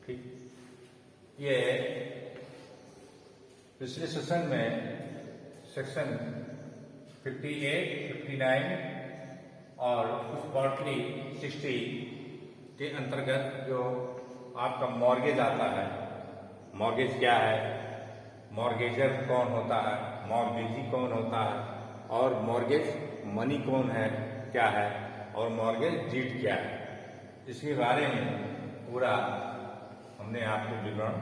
ठीक, ये पिछले सेशन में सेक्शन 58, 59 और कुछ पार्टली 60 के अंतर्गत जो आपका मॉर्गेज आता है, मॉर्गेज क्या है, मॉर्गेजर कौन होता है, मॉर्गेजी कौन होता है और मॉर्गेज मनी कौन है, क्या है और मॉर्गेज डीड क्या है, इसके बारे में पूरा हमने आपको विवरण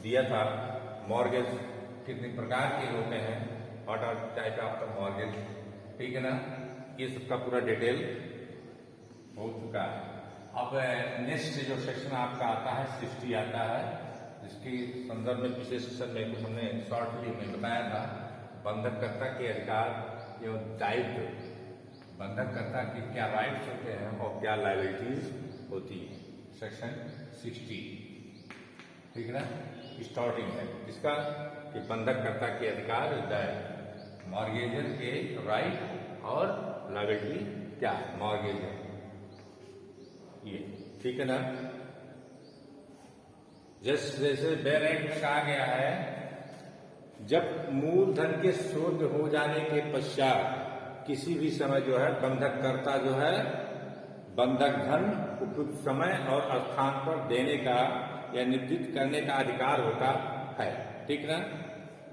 दिया था। मॉर्गेज कितने प्रकार के होते हैं, what are type of the mortgage, ठीक है ना, ये सबका पूरा डिटेल हो चुका है। अब नेक्स्ट जो सेक्शन आपका आता है 60 आता है, जिसके संदर्भ में पिछले सेशन में कुछ हमने शॉर्टली में बताया था। बंधककर्ता के अधिकार एवं दायित्व, बंधककर्ता के क्या राइट्स होते हैं और क्या लायबिलिटीज होती है, सेक्शन 60, ठीक है ना, स्टार्टिंग है इसका कि बंधककर्ता के अधिकार, दायित्व, मॉर्गेजर के राइट और लायबिलिटी क्या है, मॉर्गेजर ये, ठीक है ना। जैसे बेरेंट में कहा गया है, जब मूलधन के शोध हो जाने के पश्चात किसी भी समय जो है बंधककर्ता जो है बंधक धन उपयुक्त समय और स्थान पर देने का या निर्दिष्ट करने का अधिकार होता है, ठीक ना।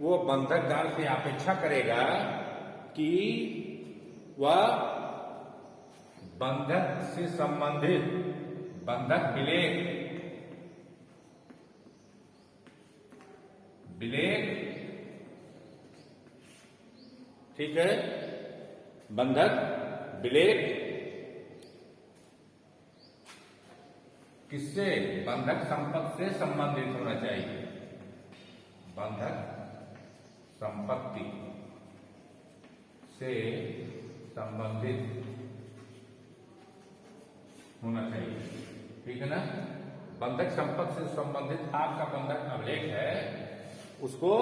वो बंधकदार से अपेक्षा करेगा कि वह बंधक से संबंधित बंधक विलेख, ठीक है, बंधक विलेख किससे, बंधक संपत्ति से संबंधित होना चाहिए, बंधक संपत्ति से संबंधित होना चाहिए, ठीक है ना। बंधक संपत्ति से संबंधित आपका बंधक अभिलेख है, उसको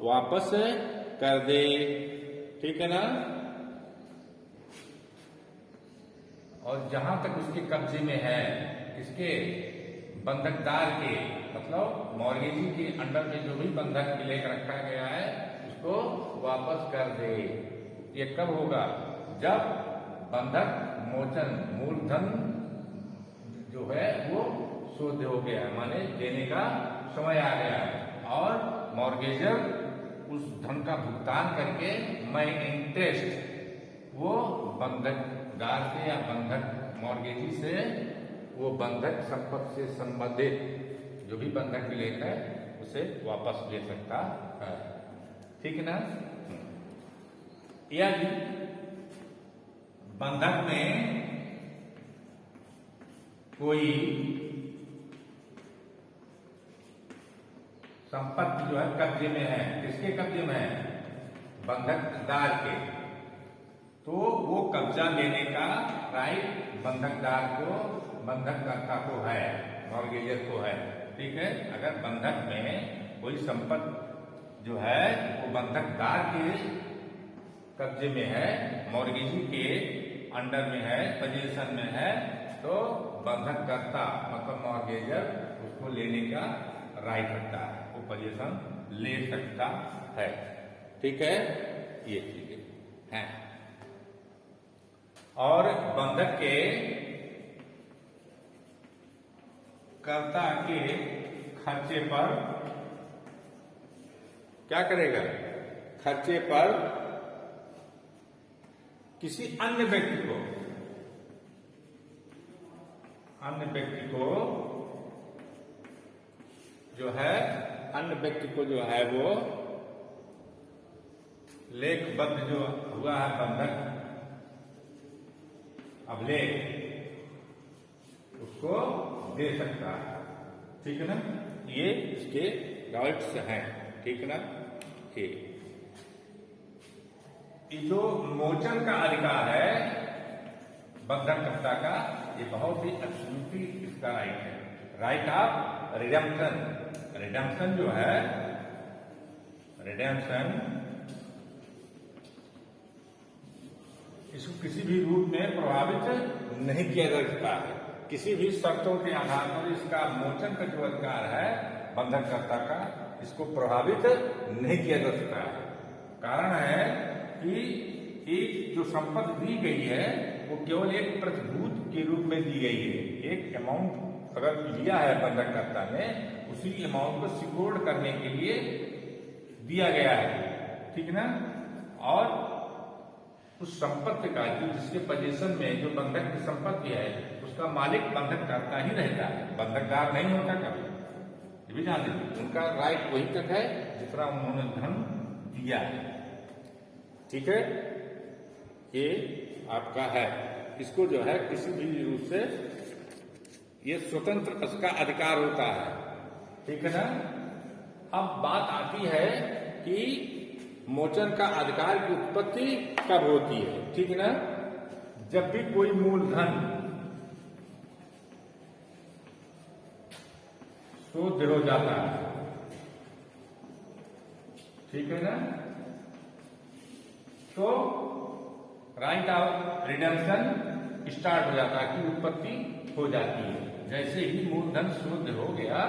वापस कर दे, ठीक है ना। और जहां तक उसके कब्जे में है, इसके बंधकदार के मतलब मॉर्गेजी के अंडर में जो भी बंधक विलेख रखा गया है उसको वापस कर दे। ये कब होगा, जब बंधक मोचन, मूलधन जो है वो शोध हो गया है, माने देने का समय आ गया है और मॉर्गेजर उस धन का भुगतान करके मैं इंटरेस्ट वो बंधकदार से या बंधक मॉर्गेजी से वो बंधक संपत्ति से संबंधित जो भी बंधक विलेख है उसे वापस ले सकता है, ठीक है ना। यदि बंधक में कोई संपत्ति जो है कब्जे में है, किसके कब्जे में है, बंधकदार के, तो वो कब्जा लेने का राइट बंधकदार को, बंधककर्ता को है, मॉर्गेजर को है, ठीक है। अगर बंधक में कोई संपत्ति जो है वो बंधकदार के कब्जे में है, मॉर्गेजी के अंडर में है, पोजीशन में है, तो बंधककर्ता मतलब मॉर्गेजर उसको लेने का राइट रखता है, वो पोजीशन ले सकता है, ठीक है, ये चीजें हैं। और बंधक के कर्ता के खर्चे पर क्या करेगा, खर्चे पर किसी अन्य व्यक्ति को जो है, अन्य व्यक्ति को जो है वो लेखबद्ध जो हुआ है बंधक अभिलेख उसको दे सकता है, ठीक है ना। ये इसके राइट्स हैं, ठीक है ना। ये जो मोचन का अधिकार है बंधककर्ता का, ये बहुत ही एब्सोल्युटली इसका राइट है, राइट ऑफ रिडेम्पशन। रिडेम्पशन जो है, रिडेम्पशन इसको किसी भी रूप में प्रभावित नहीं किया जा सकता है, किसी भी शर्तों के आधार पर इसका मोचन का जो अधिकार है बंधककर्ता का, इसको प्रभावित नहीं किया जा सकता है। कारण है कि एक जो संपत्ति दी गई है वो केवल एक प्रतिभूत के रूप में दी गई है। एक अमाउंट अगर लिया है बंधककर्ता ने, उसी अमाउंट को सिक्योर्ड करने के लिए दिया गया है, ठीक ना। और उस संपत्ति का जिसके पोजीशन में जो बंधक की संपत्ति है उसका मालिक बंधककर्ता ही रहता है, बंधकदार नहीं होता कभी। ये भी जान लीजिए, उनका राइट वही तक है जितना उन्होंने धन दिया है, ठीक है। ये आपका है, इसको जो है किसी भी रूप से ये स्वतंत्र इसका अधिकार होता है, ठीक है ना। अब बात आती है कि मोचन का अधिकार की उत्पत्ति कब होती है, ठीक है ना। जब भी कोई मूलधन शोध हो जाता है, ठीक है ना, तो राइट ऑफ रिडेम्पशन स्टार्ट हो जाता है कि उत्पत्ति हो जाती है। जैसे ही मूलधन शोध हो गया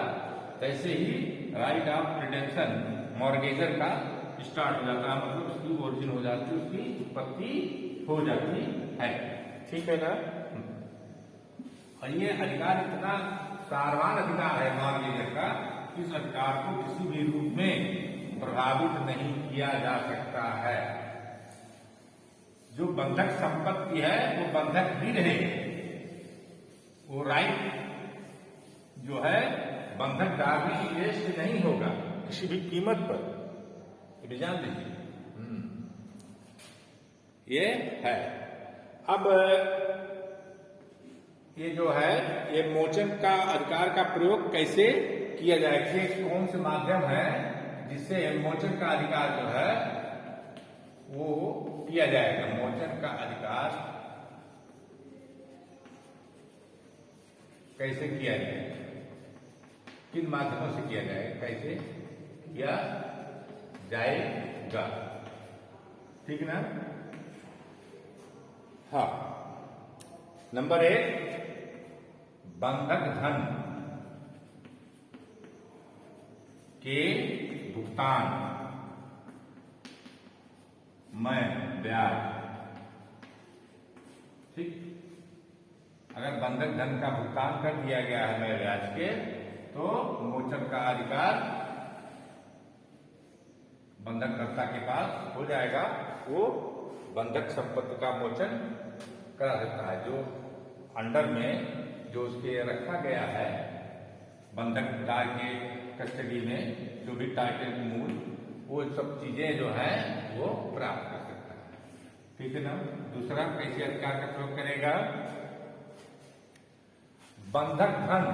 तैसे ही राइट ऑफ रिडेम्पशन मॉर्गेजर का स्टार्ट हो जाता है, मतलब उसकी ओरिजिन हो जाती है, उसकी उत्पत्ति हो जाती है, ठीक है ना। और ये अधिकार इतना सारवान अधिकार है मॉर्गेजर का, इस अधिकार को किसी भी रूप में प्रभावित नहीं किया जा सकता है। जो बंधक संपत्ति है वो बंधक ही रहेगी, वो राइट जो है बंधकदार भी वेस्ट नहीं होगा किसी भी कीमत पर, ये जान लीजिए। ये है। अब ये जो है ये मोचन का अधिकार का प्रयोग कैसे किया जाएगा, कौन से माध्यम है जिससे मोचन का अधिकार जो है वो किया जाएगा। मोचन का अधिकार कैसे किया जाएगा, किन माध्यमों से किया जाएगा, कैसे किया जाएगा, ठीक ना। हाँ, नंबर 1 बंधक धन के भुगतान में ब्याज, ठीक। अगर बंधक धन का भुगतान कर दिया गया है मैं ब्याज के, तो मोचन का अधिकार बंधककर्ता के पास हो जाएगा, वो बंधक संपत्ति का मोचन करा सकता है। जो अंडर में जो उसके रखा गया है बंधकदार के कस्टडी में, जो भी टाइटल मूल वो सब चीजें जो है वो प्राप्त कर सकता है, ठीक है ना। दूसरा कैसे अधिकार का प्रयोग करेगा, बंधक धन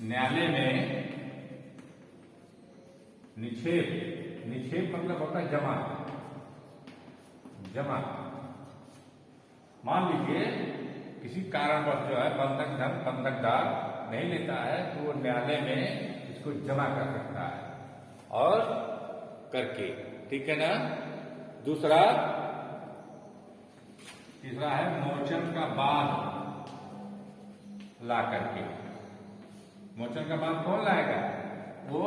न्यायालय में निक्षेप मतलब होता है जमा। मान लीजिए किसी कारणवश जो है बंधक धन बंधकदार नहीं लेता है, तो वो न्यायालय में इसको जमा कर सकता है और करके, ठीक है ना। तीसरा है मोचन का बाद ला करके। मोचन का बाद कौन लाएगा, वो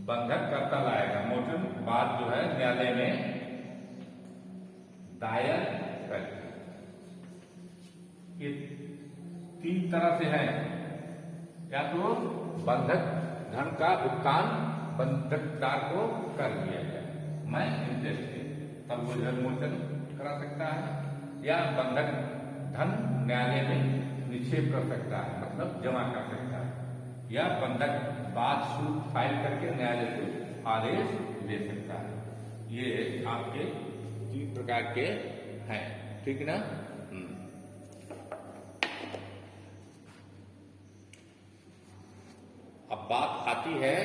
बंधककर्ता लाएगा। मोचन बाद जो है न्यायालय में दायर करके। ये 3 तरह से है, या तो बंधक धन का भुगतान बंधकदार को कर दिया जाए, मैं इंटरेस्ट तब वो धन मोचन करा सकता है, या बंधक धन न्यायालय में निक्षेप कर सकता है, मतलब जमा कर सकता है, या बंधक बाद सूट फाइल करके न्यायालय को आदेश दे सकता है। ये आपके 3 प्रकार के हैं, ठीक ना। अब बात आती है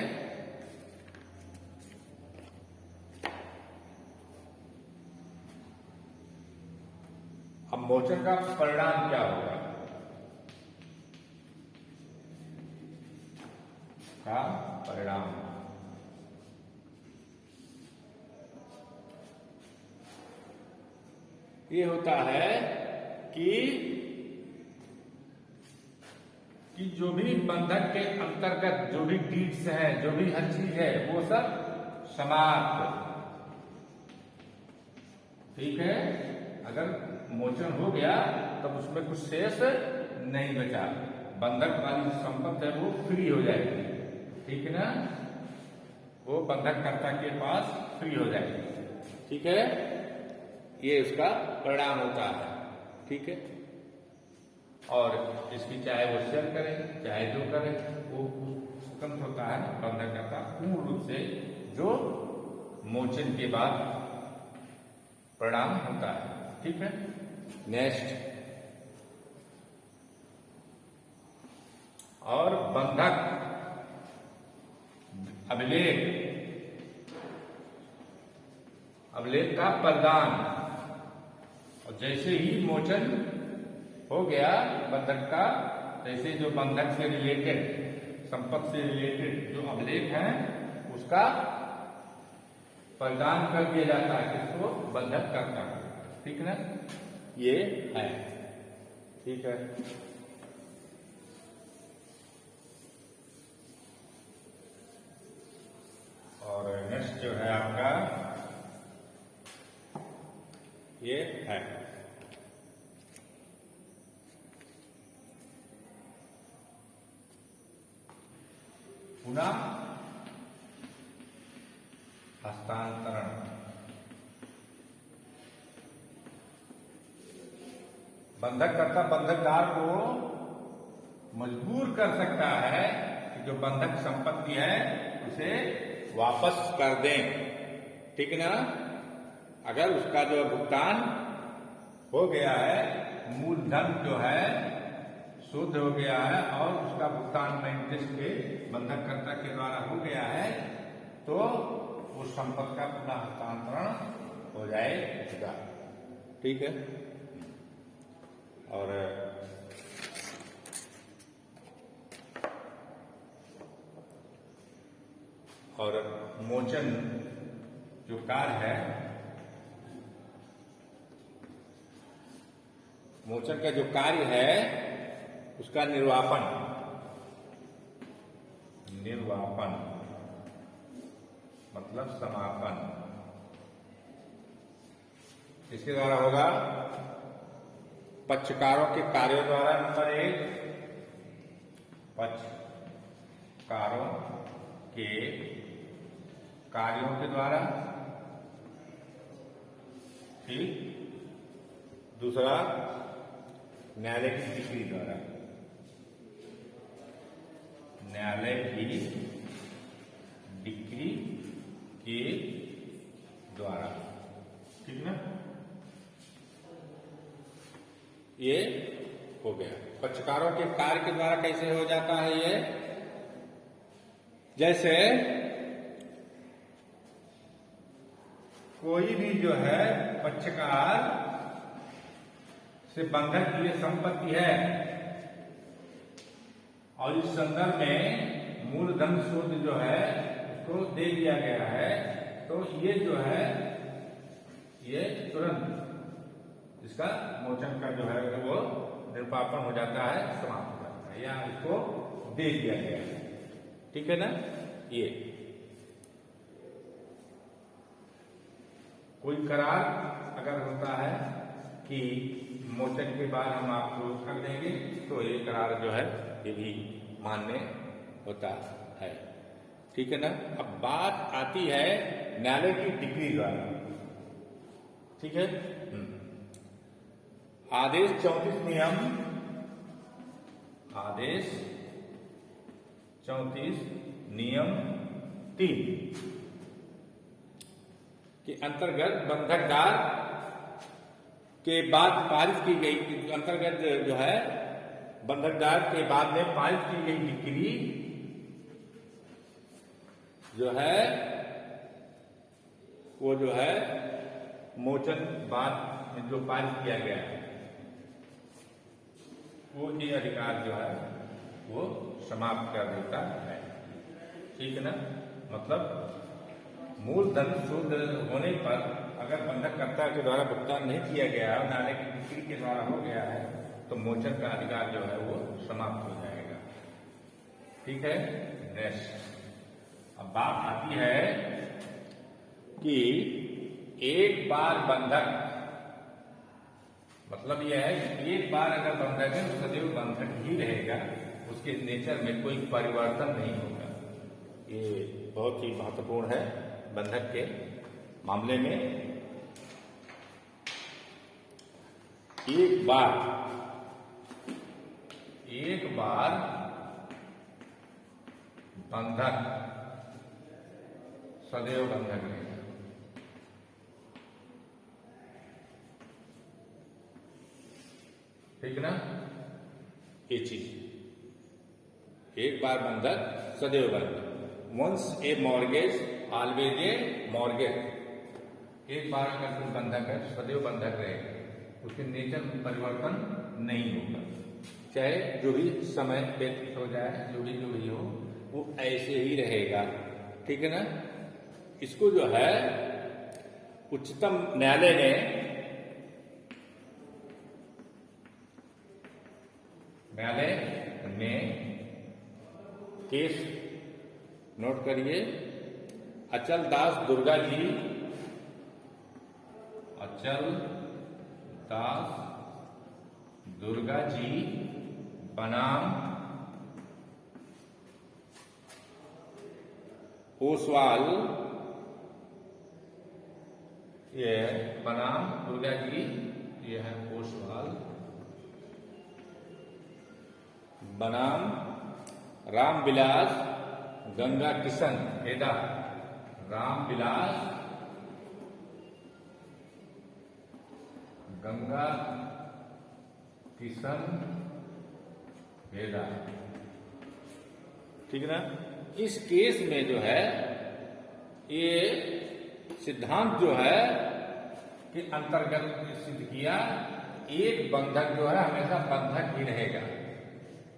अब मोचन का परिणाम क्या होगा, का परिणाम। ये होता है कि जो भी बंधक के अंतर्गत जो भी डीड्स है, जो भी हर चीज है, वो सब समाप्त। ठीक है, अगर मोचन हो गया तब उसमें कुछ शेष नहीं बचा, बंधक वाली संपत्ति है वो फ्री हो जाएगी। ठीक है ना, वो बंधककर्ता के पास फ्री हो जाएगी। ठीक है, ये उसका परिणाम होता है। ठीक है, और इसकी चाहे वो सेल करे चाहे जो करे, वो स्वतंत्र होता है बंधककर्ता पूर्ण रूप से, जो मोचन के बाद परिणाम होता है। ठीक है, नेक्स्ट, और बंधक अभिलेख का प्रदान, और जैसे ही मोचन हो गया बंधक का, जैसे जो बंधक से रिलेटेड, संपत्ति से रिलेटेड जो अभिलेख है उसका प्रदान कर दिया जाता है, किसको? बंधक करता है। ठीक है ना, ये है। ठीक है, और नेक्स्ट जो है आपका ये है पुनः हस्तांतरण। बंधककर्ता बंधकदार को मजबूर कर सकता है कि जो बंधक संपत्ति है उसे वापस कर दें। ठीक है ना, अगर उसका जो भुगतान हो गया है, मूलधन जो है शुद्ध हो गया है और उसका भुगतान में इंटरेस्ट के बंधककर्ता के द्वारा हो गया है, तो उस संपत्ति का पुनः हस्तांतरण हो जाएगा। ठीक है, और मोचन जो कार्य है, मोचन का जो कार्य है उसका निर्वापन मतलब समापन इसके द्वारा होगा, पक्षकारों के कार्यों द्वारा। नंबर 1, पक्षकारों के कार्यों के द्वारा। ठीक, दूसरा, न्यायालय की डिक्री द्वारा, न्यायालय की डिक्री के द्वारा। ठीक है ना, ये हो गया। पक्षकारों के कार्य के द्वारा कैसे हो जाता है ये? जैसे कोई भी जो है पक्षकार से बंधक की संपत्ति है और इस संदर्भ में मूलधन शुद्ध जो है उसको दे दिया गया है, तो ये जो है ये तुरंत इसका मोचन का जो है वो निर्वापन हो जाता है, समाप्त हो जाता है, या इसको दे दिया गया है। ठीक है ना, ये कोई करार अगर होता है कि मोचन के बाद हम आपको कर देंगे, तो ये करार जो है ये भी मान्य होता है। ठीक है ना, अब बात आती है न्यायालय की डिक्री द्वारा। ठीक है, आदेश 34 नियम, आदेश 34 नियम 3 के अंतर्गत बंधकदार के बाद पारित की गई, अंतर्गत जो है बंधकदार के बाद में पारित की गई डिक्री जो है वो जो है मोचन बाद में जो पारित किया गया है वो ये अधिकार जो है वो समाप्त कर देता है। ठीक है ना, मतलब मूलधन शुद्ध होने पर अगर बंधककर्ता के द्वारा भुगतान नहीं किया गया और नाले की बिक्री के द्वारा हो गया है तो मोचन का अधिकार जो है वो समाप्त हो जाएगा। ठीक है। नेक्स्ट अब बात आती है कि एक बार बंधक, मतलब यह है कि एक बार अगर बंधक है तो सदैव बंधक ही रहेगा, उसके नेचर में कोई परिवर्तन नहीं होगा। ये बहुत ही महत्वपूर्ण है बंधक के मामले में। एक बार बंधक सदैव बंधक रहेगा। ठीक ना, ये चीज एक बार बंधक सदैव बंधक। Once a mortgage always a mortgage. एक बार अगर कोई बंधक है तो सदैव बंधक रहेगा, उसके नेचर में परिवर्तन नहीं होगा, चाहे जो भी समय व्यतीत हो जाए, जो भी हो वो ऐसे ही रहेगा। ठीक है ना। इसको जो है उच्चतम न्यायालय ने केस नोट करिए, अचल दास दुर्गा जी बनाम ओसवाल, ये बनाम दुर्गा जी, ये है ओसवाल, बनाम रामविलास गंगा किशन हेडा, रामविलास गंगा किशन हेडा। ठीक है ना। इस केस में जो है ये सिद्धांत जो है कि अंतर्गत सिद्ध किया, एक बंधक जो है हमेशा बंधक ही रहेगा।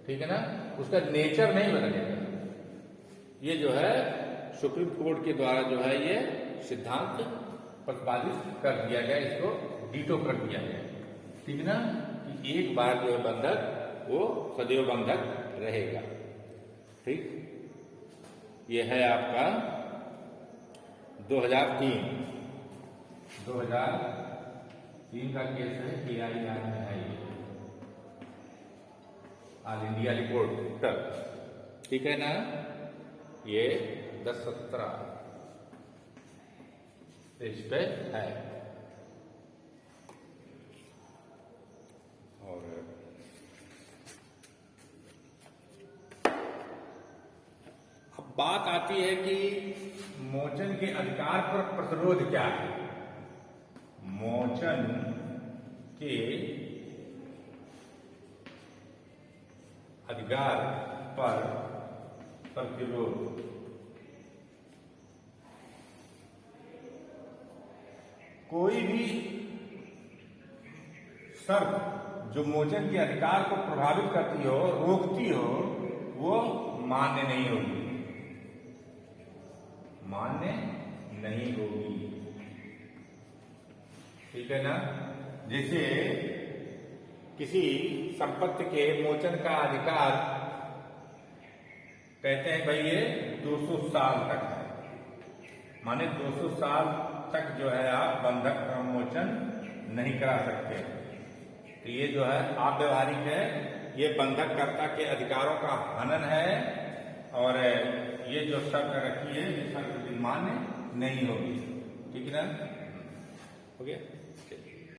ठीक है ना, उसका नेचर नहीं बदलेगा। ये जो है सुप्रीम कोर्ट के द्वारा जो है ये सिद्धांत प्रतिपादित कर दिया गया, इसको डीटो कर दिया गया। ठीक ना, कि एक बार जो है बंधक वो सदैव बंधक रहेगा। ठीक, ये है आपका 2003 का केस है, PIR में है ये, ऑल इंडिया रिपोर्टर। ठीक है ना, ये 10-17 पेज पे है। और अब बात आती है कि मोचन के अधिकार पर प्रतिरोध क्या है। मोचन के अधिकार पर प्रतिरोध, कोई भी शर्त जो मोचन के अधिकार को प्रभावित करती हो, रोकती हो, वो मान्य नहीं होगी, मान्य नहीं होगी। ठीक है ना। जैसे किसी संपत्ति के मोचन का अधिकार कहते हैं भाई ये 200 साल तक है, माने 200 साल तक जो है आप बंधक का मोचन नहीं करा सकते। तो ये जो है अव्यवहारिक है, ये बंधककर्ता के अधिकारों का हनन है, और ये जो शर्त रखी है ये शर्त मान्य नहीं होगी। ठीक है ना, हो गया।